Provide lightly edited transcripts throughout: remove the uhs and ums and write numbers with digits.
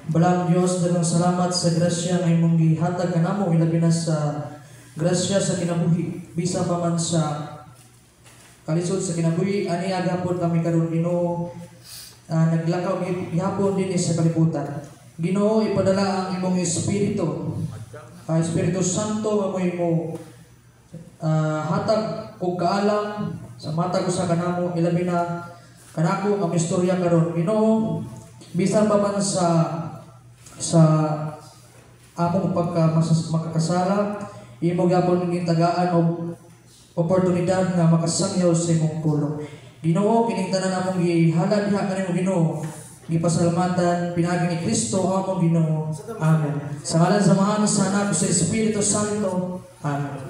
Balang Dios, daghang salamat sa grasya nga imong gihatag kanamo, ilabi na sa grasya sa kinabuhi, bisa pa man sa kalisod sa kinabuhi. Ani agapon kami karon Ginoo, naglakaw gihapon din sa kalibutan. Ginoo, ipadala ang imong Espiritu, Espiritu Santo nga mo imo hatag og kaalam sa matag usa kanamo, ilabi na kanako ang istorya karon. Ginoo, bisan pa man sa among makakasala, imo gyapon ning tagaan og oportunidad nga makasangyaw sa imong pulong. Ginoo, kining tanan among gihalad diha kanimo Ginoo, gipasalamatan pinagi ni Kristo among Ginoo. Amen. Sa ngalan sa Ama, sa Anak, sa Espiritu Santo. Amen.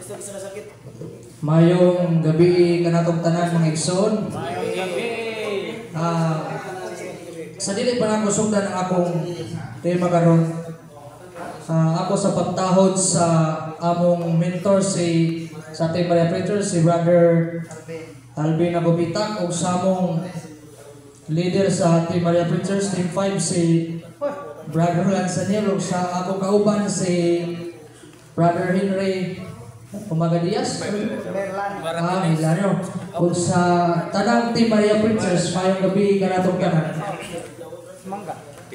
Mayong gabi kanatong tanan mga igsoon. Mayong gabi. Sa dili pa nako sugdan ang akong tema karon. Ako sa pagtahod sa among mentor sa ating Maria Preacher, si Brother Alvin Agobitak, o sa among leader sa ating Maria Preacher, Team 5, si Brother Lanzaniel, o sa ako kauban si Brother Henry Umagadias, Milano, o sa tanang Team Maria Preachers. Mayong gabi kanatong tanan.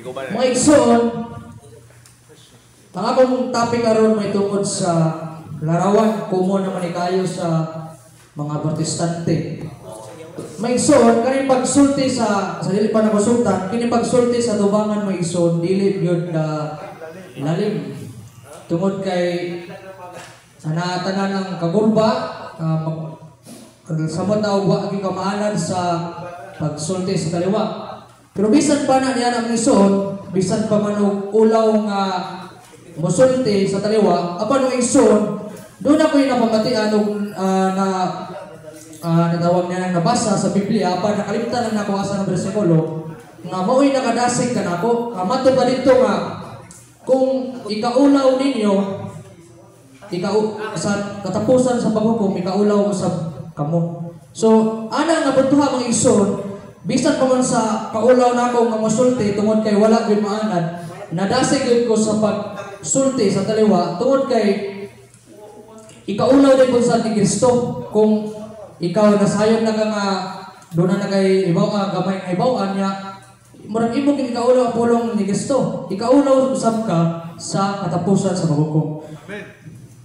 Mga igsoon, ang akong topic karon may tungkol sa larawan, kumo naman ikayo sa mga protestante. May igsoon, kani pagsulti sa dili pa nakusultan, kini pagsulti sa tubangan may igsoon, dili gyud na lalim. Tungod kay tanan ng kagurba, samot na wa gyud kamaanan sa pagsulti sa kaliwa. Pero bisan pa na niya ang igsoon, bisan pa man og ulaw nga musulti sa taliwa, apan ang igsoon, doon ako yung napamatian na natawag niya nang nabasa sa Biblia, apan nakalimtan na ako asa ng bersikulo, nga mao'y nakadasig ka na ako. Mato pa dito nga, kung ikaulaw ninyo, sa katapusan sa paghukom, ikaulaw sa kamo. So, ana nga buntuha mga igsoon, bisan pa man sa kaulaw na ako nga musulti, tungod kay wala gyud maanad, nadasig gyud ko sa pagsulti sa taliwa, tungod kay ikaulaw din po sa ni Kristo. Kung ikaw nasayong na nga doon na kay ibaw gamay nga ibawaan niya, murag imo kini ikaulaw ang pulong ni Kristo, ikaulaw usab ka sa katapusan sa paghukom.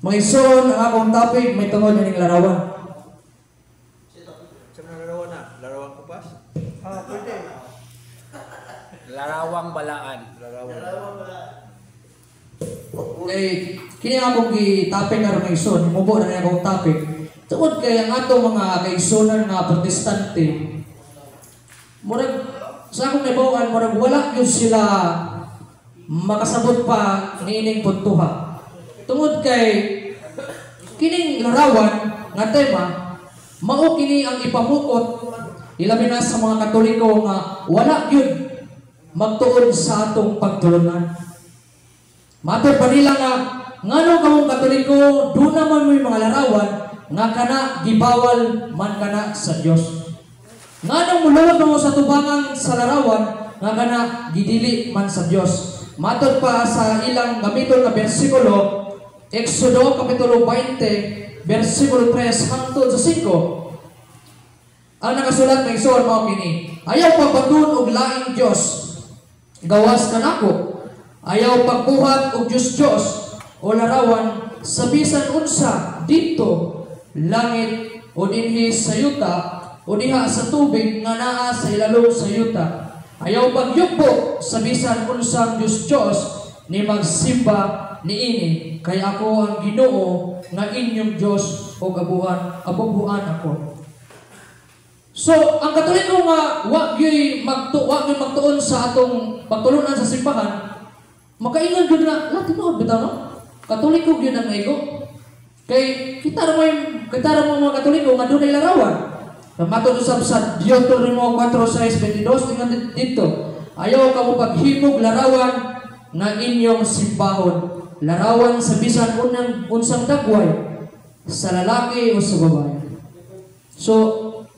Mga igsoon, ang akong topic may tungod ning larawan. Larawan na, larawan ko pas. Pwede. Larawang balaan. Okay, kini akong gi-topic karon mga igsoon, mubo na niya akong topic. Tungod kay ang atong mga kaigsoonan nga protestante, murag sa akong naibawan, murag wala yun sila makasabot pa niining puntuha. Tungod kay kining larawan nga tema, mao kini ang ipamukot ilabi na sa mga Katoliko nga wala yun magtuon sa atong pagtulunan. Mato pa nila nga ngano kamong Katoliko, doon naman may mga larawan nga kana gibawal man kana sa Dios. Ngano mulawag mo sa tubangan sa larawan nga kana gidili man sa Dios. Matod pa sa ilang gamiton na bersikulo, Exodo kapitulo 20 bersikulo 3 hangtod sa 5. Ang nakasulat ng igsoon mao kini, ayaw pagpatun og laing Dios, gawas kanako. Ayaw pagbuhat og Dios o larawan sa bisan unsa dito langit o dinhi sa yuta o diha sa tubig nga naa sa ilalong sa yuta. Ayaw pagyupo sa bisan unsang Dios ni magsimba niini, kay ako ang Ginoo nga inyong Dios o abuhan ako. So, ang Katoliko nga wa gyud magtuon sa atong pagtulunan sa simbahan, makaingon gyud na tinuod bitaw no? Katoliko gyud ang naigo. Kay kita ra mga Katoliko nga dunay larawan. Matod usab sa Deuteronomio 4:6-22 tingnan dito. Ayaw ka mo paghimog larawan nga inyong simbahon. Larawan sa bisan unsang dagway sa lalaki o sa babae. So,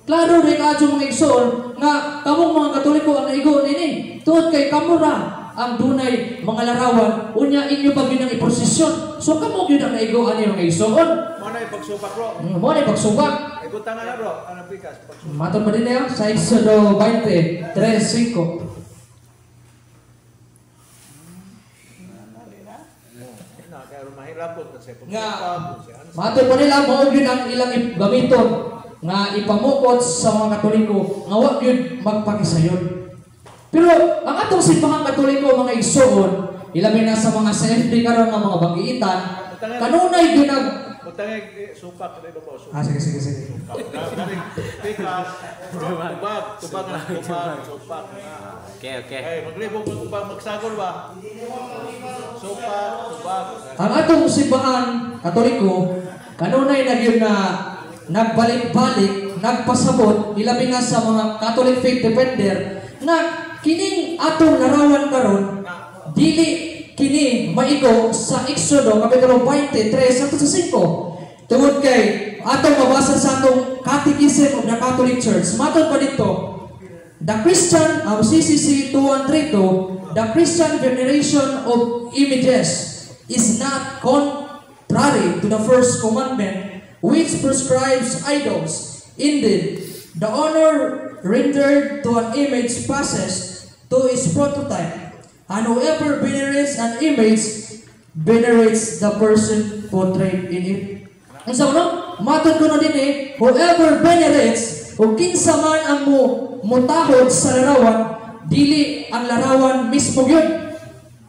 klaro rin adyo mga igsoon nga kamong mga Katoliko ang naigo nini. Tuod kay kamura ang dunay mga larawan, unya inyo pa gyud ang iprosesyon. So kamo gyud ang naigoan niyo mga igsoon. Mo na ipagsubak bro. Mo na pagsubak. Igutan na bro, ang pikas pagsubak. Matod pa din na sa Exodo 20, 3:5. Kaya mahirapon kasi Nga, pagsubak. matod pa nila, mao gyud ang ilang gamiton nga ipamukot sa mga Katoliko nga wa gyud magpakisayon. Pero ang atong simbahang Katoliko mga igsoon, ilabi na sa mga CFD karon nga mga bagiitan, kanunay gyud nag Utangay supak dito po. sige. Pikas, tubag na supak. Okay. Eh, maglibog tubag magsagol ba? Supak, tubag. ang atong simbahan Katoliko kanunay na gyud na nagbalik-balik, nagpasabot ilabi na sa mga Catholic faith defender na kining atong larawan karon dili kini maigo sa Exodo kapitulo 23 hangtod sa 5. Tungod kay atong mabasa sa atong Catechism of the Catholic Church, matod pa dito, the Christian CCC 2132, the Christian veneration of images is not contrary to the first commandment which prescribes idols. Indeed, the honor rendered to an image passes to its prototype, and whoever venerates an image venerates the person portrayed in it. Ang sa uno, matod ko na din whoever venerates, o kinsa man ang mutahod sa larawan, dili ang larawan mismo yun,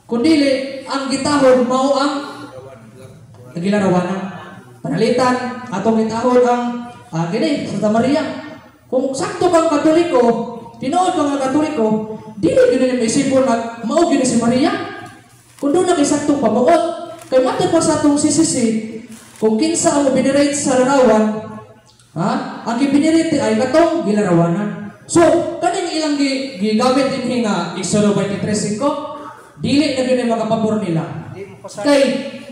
kundili ang gitahod mao ang nagilarawanan. Panalitan, atong gitahod ang gini, Santa Maria. Kung sakto kang Katoliko, tinuod kang Katoliko, dili gyud ni maisipon na mao gyud si Maria. Kung doon na kay saktong pamuot, kay matod pa sa atong sisisi, kung kinsa ang binirate sa larawan, ang gibinirate ay katong gilarawanan. So, kaning ilang gigamit din nga Exodo 23:5, dili na gyud makapabor nila. Kay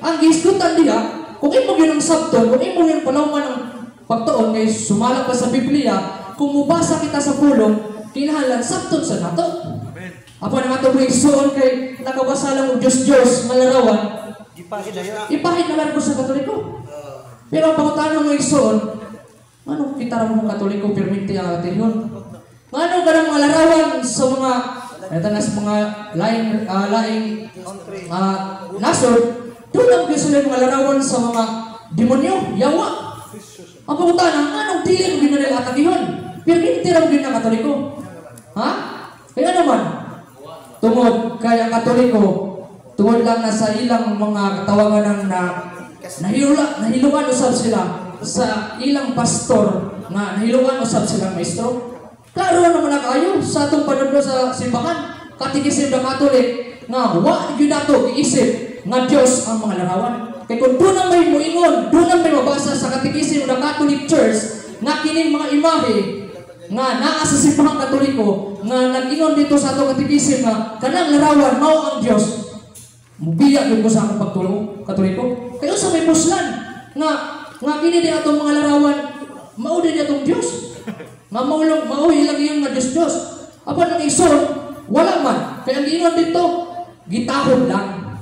ang gisgutan nila, kung imo gyud ang sabton, kung imo gyud palawman ang pagtuon kay sumalak pa sa Biblia, kung mubasa kita sa pulong, kinahanglan sabton sa nato. Apo na ato igsoon kay nakabasa lang og Dios nga larawan. Ipahid na lang ko sa Katoliko. Pero ang pangutana mo igsoon, ano kita ra mo Katoliko perminti ang atingon? Ngano ganang mga larawan sa mga sa mga laing nasod, doon ang gusto mga larawan sa mga demonyo, yawa. Ang pangutana, anong dili mo ginanil atagihon? Perminti ra mo gina Katoliko. Ha? Kaya naman, tungod kay ang Katoliko, tungod lang na sa ilang mga katawagan na nahiluan usab sila sa ilang pastor nga nahiluan usab silang maestro. Klaro naman na kayo sa atong panudlo sa simbahan, Catechism ng Catholic, nga wa gyud nato iisip nga Dios ang mga larawan. Kay kung doon ang may muingon, doon ang may mabasa sa Catechism ng Catholic Church nga kining mga imahe nga naa sa simbahang Katoliko nga nag-ingon dito sa atong Catechism nga kanang larawan mao ang Dios. Mubiya gyud ko sa akong pagtulong Katoliko. Kayo sa may puslan nga kini di atong mga larawan mao din atong Dios. Nga mao ilang yung nga Dios. Apan ang igsoon wala man. Kaya ang ingon dito gitahod lang.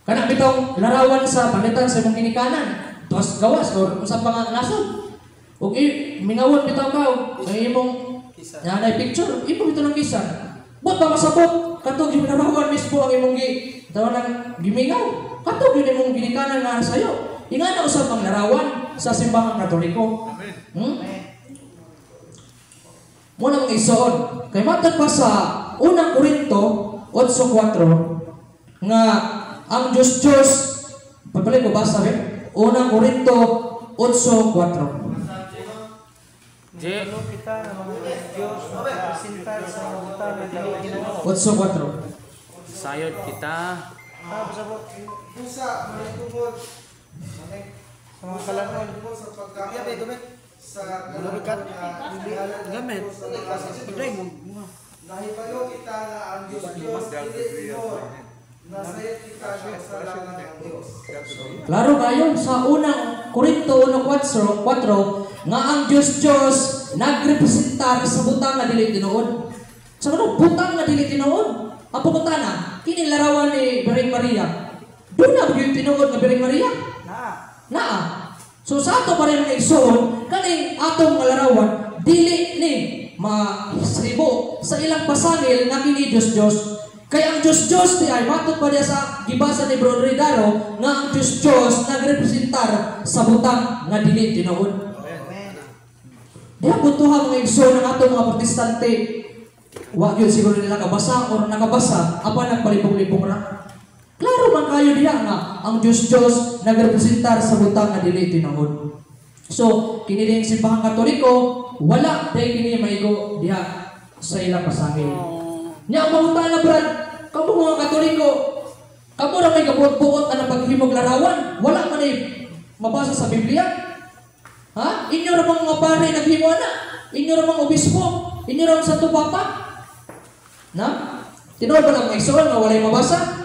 Kana bitong larawan sa palitan sa imong ginikanan. Tuwas gawas or sa mga nasod. Ug minawon bitaw ka ang imong nanay picture, imo bitaw ng kisan. Buat ba masabot katong ginarawan mismo ang imong tawanang gimingaw. Katong gyud imong ginikanan nga sayo. Ingana usab ang larawan sa simbahang Katoliko. Muna mga igsoon, kay matod pa sa unang Korinto 8:4 nga ang Diyos pagpalik ko basa ba? Unang Korinto 8:4. Kita mga Diyos presentar sa utang na dili Ginoo. 8:4. Sayod kita. Pasabot Pusa, manitubod. sa mga kalangon. Sa pagkakamit. Sa Gamit. Pagday mo. Nahibalo kita nga ang Diyos dili mo. Nasayat kita sa langan ng Diyos. Klaro kayo sa unang Korinto 1:4 nga ang Diyos nagrepresentar sa butang na dili tinuod. Sa ano butang na dili tinuod? Ang pangutana, kining larawan ni Bireng Maria. Doon na yung tinuod nga Bireng Maria. Naa. So sa ato pa rin mga igsoon, kaning atong nga larawan, dili ni mahisibo sa ilang pasangil na kini Diyos. Kaya ang Diyos di ay matod pa diya sa gibasa ni Bro Ridaro nga ang Diyos nagrepresentar sa butang nga dili tinuod. Diya buntuhan mga igsoon ng atong mga protestante. Wa yun siguro nila kabasa o nakabasa apa nagpalibong-libong ra. Klaro man kayo diya nga ang Diyos nagrepresentar sa butang nga dili tinuod. So, kini ding simbahang Katoliko, wala dahil kini maigo diha sa ilang pasangil. Nya ang pangutana brad, kamo mga Katoliko, kamo ra may kabuot-buot ang paghimog larawan, wala man ay mabasa sa Biblia. Ha? Inyo ra mga pare naghimo ana, inyo ra mga obispo, inyo ra ang Santo Papa. Na? Tinuod ba lang igsoon nga walay mabasa?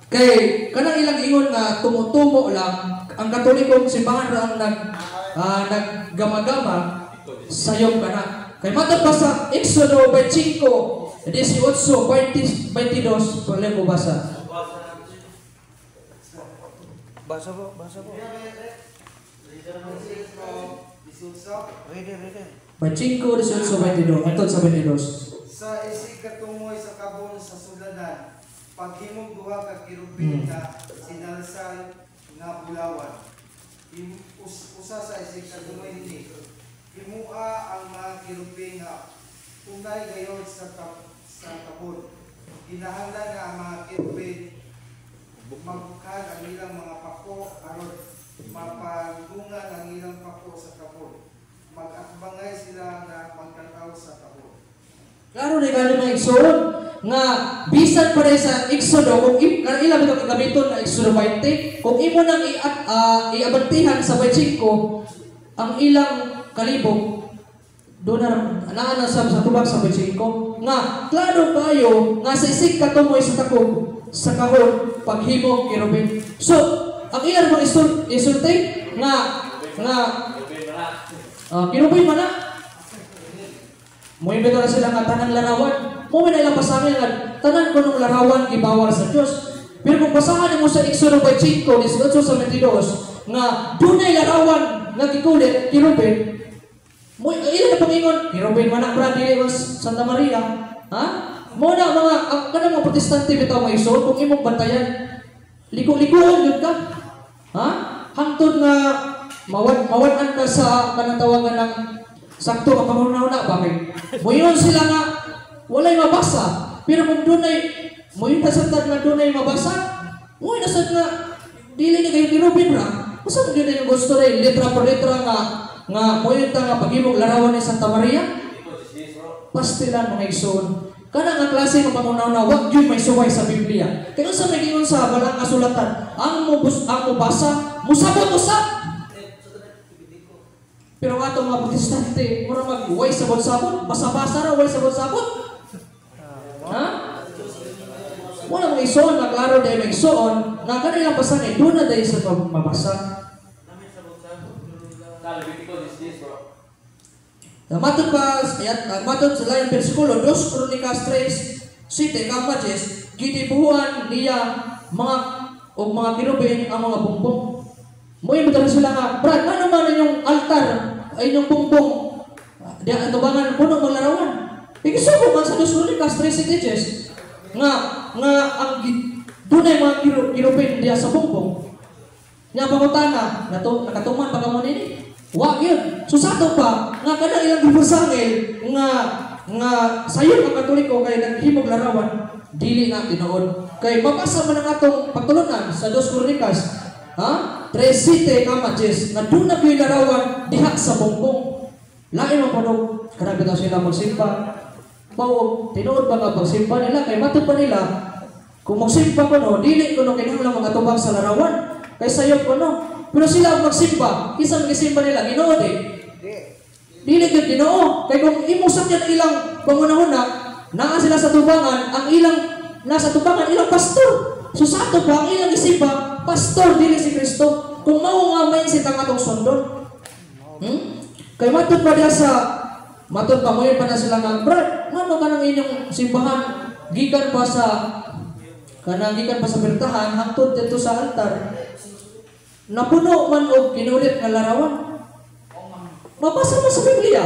Kay kanang ilang ingon nga tumutumo lang ang Katolikong simbahan ra ang naggama-gama sayop kana. Kay matod pa sa Exodo 25, 18, 22, pala mo basa. Basa po. Ready. 25, 18, 22, atod sa 22. Sa isig katumoy sa kabon sa suladan, paghimog duha ka kirubin na sinalsal nga bulawan. Usa sa isig katumoy ini. Himua ang mga kirubin nga unay gayon sa kabon. Kinahanglan nga ang mga kirubin magbukhad ang ilang mga pako aron mapagdungan ang ilang pako sa kabon. Mag-akbangay sila na magkataw sa kabon. Klaro na gano'n mga igsoon nga bisan pa rin sa Exodo kung ilang ito kagabiton na Exodo 20 kung imo nang iabantihan sa 25 ang ilang kalibog doon na sa tubag sa 25 nga klaro kayo nga sa isig katumoy sa takog sa kahon paghimog kirubin. So ang ilang mga isulti nga kirubin man na mo imbento na sila nga tanang larawan. Mo na ilang pasangil nga tanan ko nung larawan gibawal sa Dios. Pero kung basahan mo sa Exodo 25, 18 sa 22 nga dunay larawan nga gikulit kirubin. Mo ilang pangingon kirubin man ang bradi Santa Maria. Ha? Mo na mga kanang mga protestante bitaw mga igsoon kung imong bantayan. Liko-likuan gyud ka. Ha? Hangtod nga mawadan ka sa kanang tawagan ng sakto ka pangunauna bakit? Moyon sila nga walay mabasa. Pero kung dunay moyon nasabtad nga dunay mabasa, moyon nasad nga dili ni kayo kirubin ra. Usa gyud yung gusto rin letra por letra nga moyon ta nga paghimog larawan ni Santa Maria. Pastilan mga igsoon. Kana nga klase ng pangunauna wag gyud may suway sa Biblia. Kaya sa may gingon sa balang kasulatan, ang basa musabot usab. Pero ang atong mga protestante, mura mag-way sabot-sabot, basa-basa ra, way sabot-sabot. Ha? Wala mga igsoon, naklaro dahil may igsoon, na kanilang pasanay, doon na dahil sa mabasa. Matod sa laing persikulo, 2 Kronikas 3, 7, Kamajes, gitibuhuan niya mga kirubin ang mga bumbong. Mo yung betul sila nga, Brad, ano man yung altar, ay yung bumbong, diyan tubangan puno mo larawan. Ikisubo man sa 2 Kronikas 3 nga ang dunay mga kirubin diya sa bumbong. Nya pangutana, nakatuman pa kamo nini. Wa yun. So sa ato pa, nga kanang ilang gibusangil nga sayon ang Katoliko kay naghimog larawan, dili na tinuod. Kay mabasa man ang atong pagtulunan sa 2 Kronikas, ha? 3 Kamajes na doon na kayo larawan diha sa bumbong. Lain mo panog, karami daw sila magsimpa. Mao, tinuod ba nga pagsimpa nila? Kay matod pa nila, kung magsimpa ko no, dili ko no kinahanglan mga tubag sa larawan. Kay sayo ko no. Pero sila ang magsimpa, isang magsimpa nila, ginood eh. Dili ko ginoo. Kay kung imusap yan ilang pangunahuna, naa sila sa tubangan, ang ilang nasa tubangan, ilang pastor. So sa ato pa, ang ilang isimpa, pastor, dili si Kristo. Kung mao nga mindset ang atong sundon. Kay matod pa diya sa Matod pa mo pa na sila nga, Brad, ano ka ng inyong simbahan? Gikan pa sa bertahan, hangtod dito sa altar. Napuno man og kinulit nga larawan. Mabasa mo sa Biblia.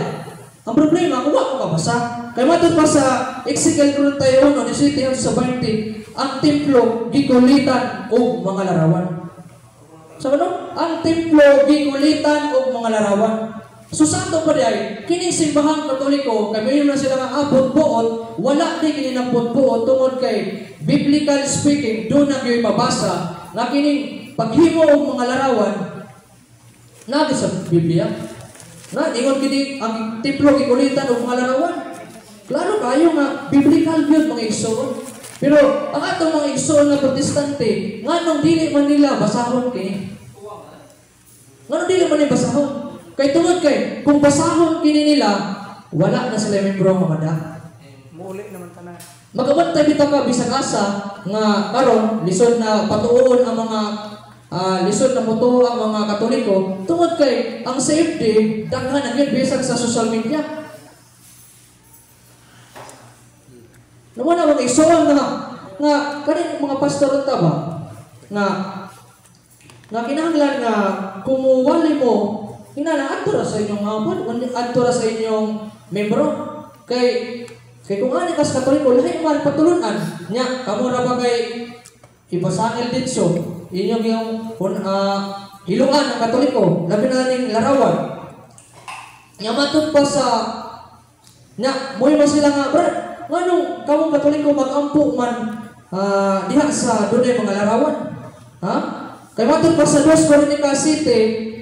Ang problema, kung wala ko kabasa. Kaya matod pa sa Ezekiel 31, 17 sa 20, ang templo gikulitan og mga larawan. So ano? Ang templo gikulitan og mga larawan. So sa ato pa diay, kining simbahang Katoliko, kay mayon na sila nga abot buot, wala di kini nabot buot tungod kay biblical speaking, do na gyud mabasa nga kining paghimo og mga larawan na sa Biblia. Na ingon kini ang templo gikulitan og mga larawan. Klaro kayo nga biblical gyud mga igsoon. Pero ang atong mga igsoon nga protestante, nganong dili man nila basahon kini? Nganong dili man nila basahon? Kay tungod kay, kung basahon kini nila, wala na sila membro nga mada. Muuli naman tanan. Magabantay bitaw ka bisag asa nga karon lisod na patuon ang mga lisod na mutuo ang mga Katoliko tungod kay ang safety daghan na gyud bisag sa social media. Namo na mga isuon nga kaning mga pastor ta ba nga kinahanglan nga kumuwali mo hinala adto sa inyong abot, adto sa inyong membro. Kay kung ani kas Katoliko lahi man patulunan nya kamo ra ba kay ibasangil ditso inyong yung hiluan ng Katoliko labi na ning larawan. Nya matud pa sa nya moy man sila nga brad nganong kamo Katoliko magampo man diha sa dunay mga larawan. Ha? Kay matud pa sa 2 Corintios 7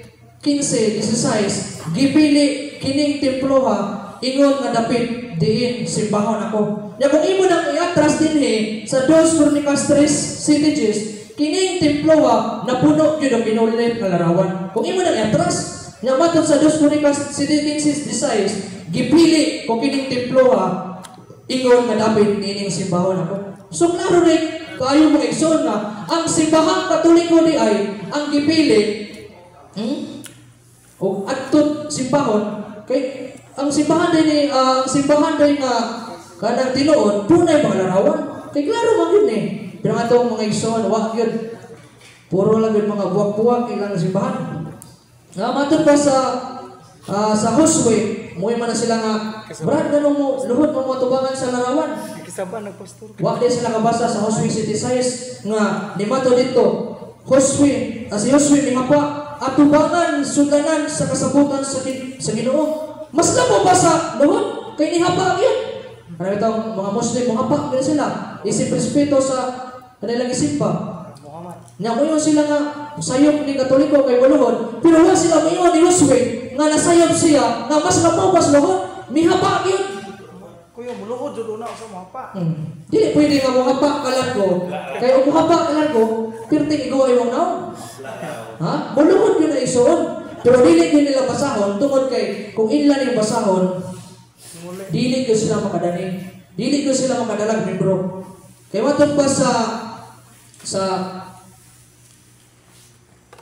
15-16, gipili kining templo ingon nga dapit diin simbahon ako. Ya kung imo nang iatras dinhi sa 2 Corintios 3:7, kining templo napuno gyud og ginulit nga larawan. Kung imo nang iatras, nya matod sa 2 Corintios 7:15-16, gipili ko kining templo ingon nga dapit diin simbahon ako. So klaro rin kayo mga igsoon nga ang simbahang Katoliko di ay ang gipili o adtot simbahon kay ang simbahan din nga kanang tinuod tunay mga larawan kay klaro man yun pero nga itong mga igsoon wag yun puro lang yun mga buwak-buwak ilang simbahan matod pa sa Josue muwi man na sila nga brad ganun mo luhod mo matubangan sa larawan Nakisaba na pastor. wag din sila kabasa sa Josue 7:6 nga ni mato dito si Josue ni mapa atubangan sudanan sa kasabutan sa Ginoo. Mas labo pa sa luhod kay ni hapa yun. Ano itong mga Muslim mga hapa din sila. Isip respeto sa kanilang isip pa. Muhammad. Nya mo sila nga sayop ni Katoliko kay waluhod, pero wala sila mayon ni Josue nga nasayop siya nga mas labo pas luhod. Mi hapa yun. Kuya muluhod jud una sa mahapa. Dili pwede nga mo hapa kalargo. Kay mo hapa kalargo, pirting igaw imong naon. Ha? Buluhod yun na isuon. Pero dili yun nila basahon tungod kay kung ilan yung basahon, dili ko sila makadani. Dili ko sila makadalag membro. Kaya matod pa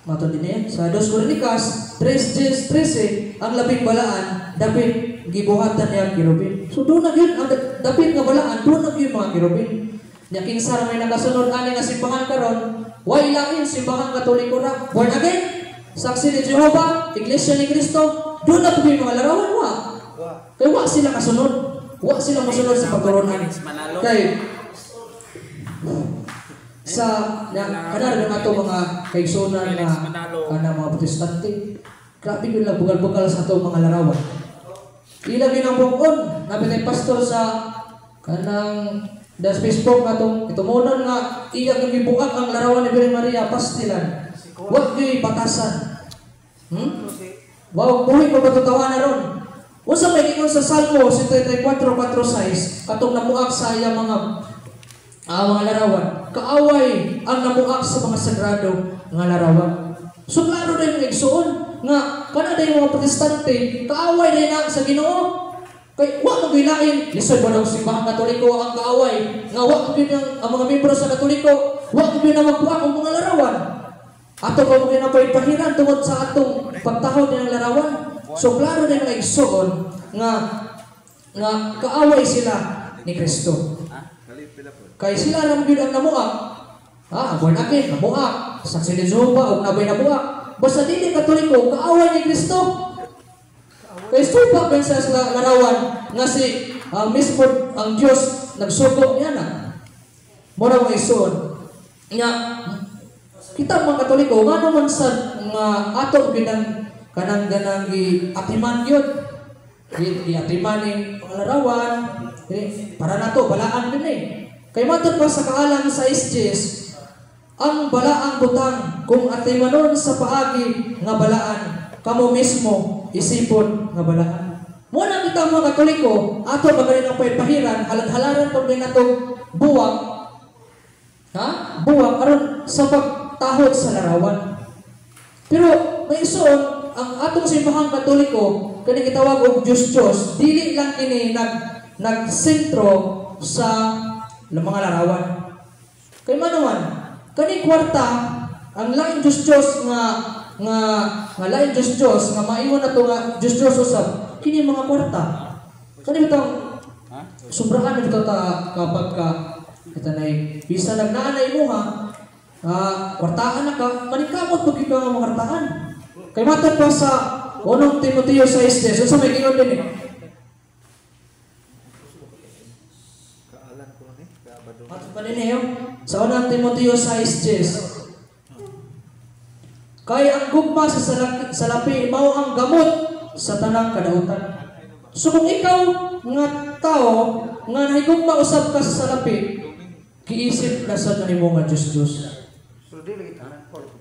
matod din yan. Sa 2 Corintios 3:13, ang labing balaan, dapit gibuhatan niya kirubin. So doon na yun, ang dapit nga balaan, doon na yun mga kirubin. Nya kinsa may nagasunod ani nga simbahan karon, way lain simbahan Katoliko ra. Born again, saksi ni Jehova, Iglesia ni Cristo, doon na tuloy mga larawan wa. Kay wa sila kasunod. Wa sila masunod sa pagturonan. Kay sa kanar ng ato mga kaigsonan na mga protestante. Grabe yun lang bugal-bugal sa ato mga larawan. Ilagay ng bukon, napitay pastor sa kanang das Facebook atong itumunon nga iya kang gibuak ang larawan ni Birhen Maria pastilan. Wa gyud batasan. Wa buhi ko patutawa na ron. Usa may giingon sa Salmo 74:4-6 katong namuak sa iya mga larawan. Kaaway ang namuak sa mga sagrado nga larawan. So klaro rin mga igsoon nga kana day mga protestante kaaway day na sa Ginoo. Kay wa mo gilain lisod ba daw simbahan Katoliko ang kaaway nga wa gyud ang mga miyembro sa Katoliko wa gyud na magbuak ang mga larawan ato ko mo ginapahiran tungod sa atong pagtahod ng larawan. So klaro din mga igsoon nga nga kaaway sila ni Kristo. Kay sila lang gyud ang namuak. Ang born again namuak, saksi ni Jehovah ug nabay namuak. Basta dili Katoliko kaaway ni Kristo. Kay supa ben sa larawan nga si mismo ang Dios nagsugo niya na. Mura mo ison. Nga kita mga Katoliko ngano man sa nga ato ginang kanang ganang atiman gyud. Atiman ning larawan para nato balaan din eh. Kay matod pa sa kaalam sa SGS, ang balaang butang kung atimanon sa paagi nga balaan, kamo mismo isipon nga balaan. Muna kita mga Katoliko, ato magaling ang pahiran, halad-halaran kung may natong buwak, buwak aron sa pagtahod sa larawan. Pero may ison, ang atong simbahang Katoliko, kani gitawag og Diyos, dili lang kini nagsentro sa mga larawan. Kay manuman, kani kwarta ang lain Diyos nga lain Diyos nga maiwan na to nga Diyos usab kini mga kwarta. Kani bitong sobrahan bitaw ta kapag ka kita nay bisa nagnanay mo kwartaan na ka manikamot pag ikaw nga mga kwartaan. Kay matod pa sa 1 Timoteo 6:10 sa may ginon din At paninyo, sa 1 Timoteo 6:10. Kaya ang gugma sa salapi mao ang gamot sa tanang kadautan. So kung ikaw nga tao nga nahigugma usab ka sa salapi, kiisip na sa nimo nga Diyos.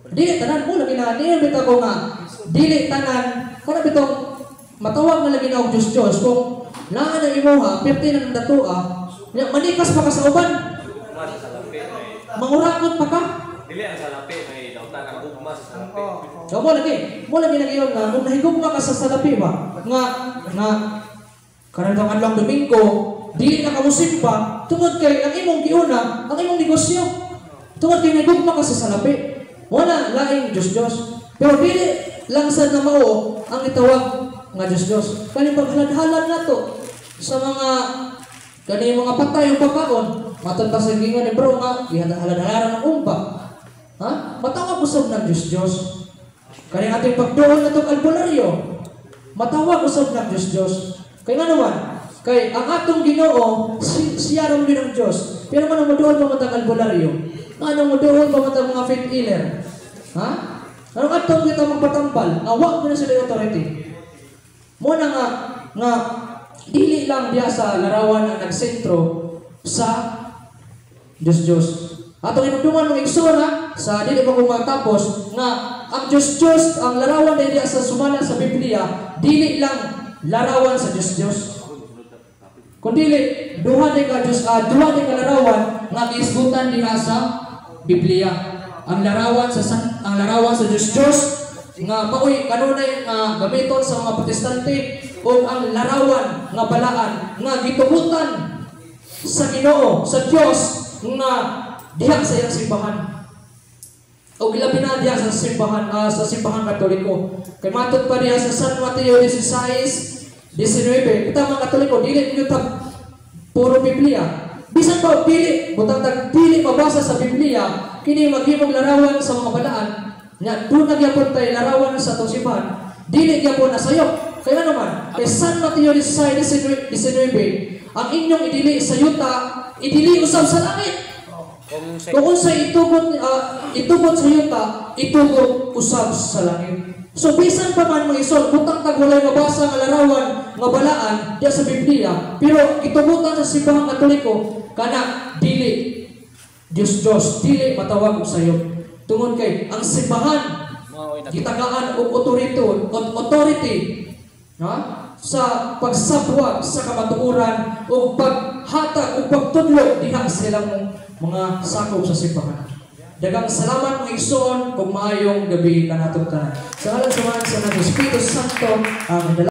Dili tanan mo lagi na niya bitaw ko nga dili tanan kana bitong matawag nga lagi na og Diyos kung naa na imuha perti na datua manikas pa ka sa uban. Mangurakot pa ka? Dili ang salapi may dautan ang gugma sa salapi. So mo lagi nagyon nga kung nahigugma ka sa salapi ba nga kanang adlaw Domingo dili na ka musimba tungod kay ang imong giuna ang imong negosyo. Tungod kay nahigugma ka sa salapi. Wala laing Diyos. Pero dili lang sad na mao ang itawag nga Diyos. Kani paghalad-halad nato sa mga patay o pagkaon, matod pa sa gingon ni bro nga, gihalad-halaran ng umpa. Matawag usab ng Diyos. Kani ating pagduol na itong albularyo, matawag usab ng Diyos. Kaya nga naman, kay ang atong Ginoo, siya rin din ang Diyos. Pero manong maduol pa matang albularyo? Manong maduol pa matang mga faith healer? Anong atong kita magpatambal? Awag mo na sila yung authority. Muna nga dili lang diya sa larawan ang nagsentro sa Diyos. Atong inugdungan ng igsura sa dili pa kung magtapos nga ang Diyos, ang larawan diya sa sumala sa Biblia, dili lang larawan sa Diyos. Kundi duha din ka larawan nga giisgutan diha sa Biblia. Ang larawan sa Diyos nga maoy kanunay nga gamiton sa mga Protestante o ang larawan nga balaan nga gitugutan sa Ginoo, sa Dios nga diha sa iyang simbahan. O gilabi na diha sa simbahan Katoliko. Kay matud pa diha sa San Mateo 16:19, kita mga Katoliko dili gyud puro Biblia. Bisan pa dili mabasa sa Biblia kini maghimong larawan sa mga balaan. Nya doon nagyapon tayo larawan sa atong simbahan. Dili gyapon nasayop. Kaya naman, kay San Mateo 16:19, ang inyong idili sa yuta, idili usab sa langit. Kung unsay itugot sa yuta, itugot usab sa langit. So bisan pa man mga isol, butang tag walay mabasa nga larawan nga balaan diya sa Biblia, pero itugutan sa simbahang Katoliko kana dili Diyos, dili matawag og sayop. Tungod kay ang simbahan gitagaan og authority sa pagsabwag sa kamatuoran o paghatag o pagtudlo diha sa ilang mga sakop sa simbahan. Daghang salamat mga igsoon kung maayong gabi kanatong tanan. Sa ngalan sa Espiritu Santo,